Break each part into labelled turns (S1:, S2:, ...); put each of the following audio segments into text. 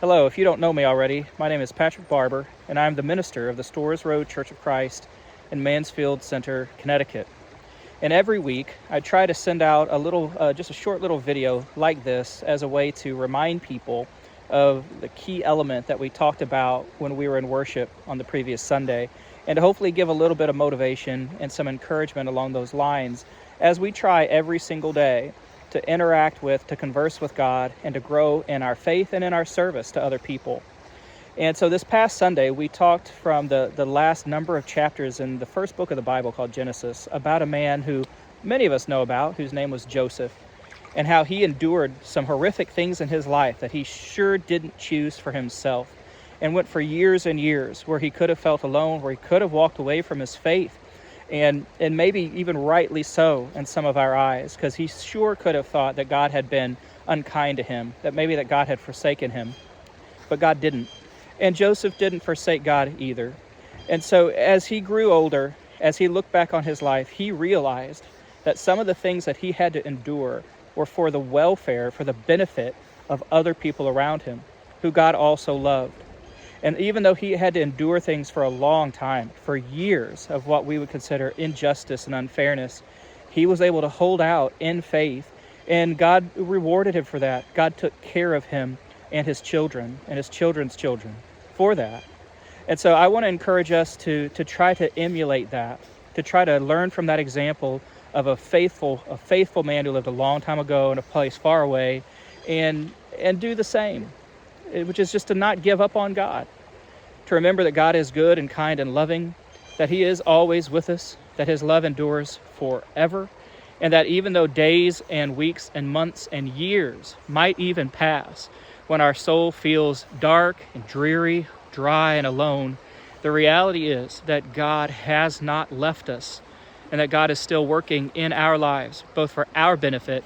S1: Hello, if you don't know me already, my name is Patrick Barber, and I'm the minister of the Storrs Road Church of Christ in Mansfield Center, Connecticut. And every week, I try to send out just a short little video like this as a way to remind people of the key element that we talked about when we were in worship on the previous Sunday, and to hopefully give a little bit of motivation and some encouragement along those lines as we try every single day to interact with, to converse with God, and to grow in our faith and in our service to other people. And so this past Sunday, we talked from the last number of chapters in the first book of the Bible called Genesis about a man who many of us know about, whose name was Joseph, and how he endured some horrific things in his life that he sure didn't choose for himself, and went for years and years where he could have felt alone, where he could have walked away from his faith, and maybe even rightly so in some of our eyes, because he sure could have thought that God had been unkind to him, that maybe that God had forsaken him, but God didn't. And Joseph didn't forsake God either. And so as he grew older, as he looked back on his life, he realized that some of the things that he had to endure were for the welfare, for the benefit of other people around him, who God also loved. And even though he had to endure things for a long time, for years of what we would consider injustice and unfairness, he was able to hold out in faith, and God rewarded him for that. God took care of him and his children and his children's children for that. And so I want to encourage us to try to emulate that, to try to learn from that example of a faithful man who lived a long time ago in a place far away, and do the same, which is just to not give up on God, to remember that God is good and kind and loving, that he is always with us, that his love endures forever, and that even though days and weeks and months and years might even pass, when our soul feels dark and dreary, dry and alone, the reality is that God has not left us, and that God is still working in our lives, both for our benefit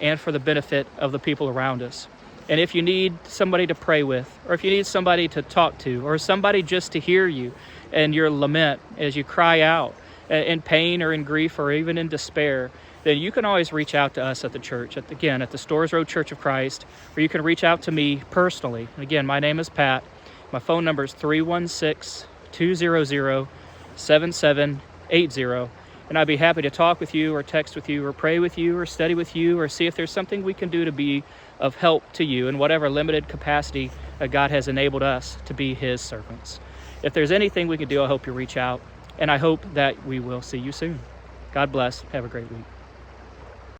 S1: and for the benefit of the people around us. And if you need somebody to pray with, or if you need somebody to talk to, or somebody just to hear you and your lament as you cry out in pain or in grief or even in despair, then you can always reach out to us at the church, at the Storrs Road Church of Christ, or you can reach out to me personally. And again, my name is Pat. My phone number is 316-200-7780. And I'd be happy to talk with you or text with you or pray with you or study with you or see if there's something we can do to be of help to you in whatever limited capacity God has enabled us to be his servants. If there's anything we can do, I hope you reach out, and I hope that we will see you soon. God bless. Have a great week.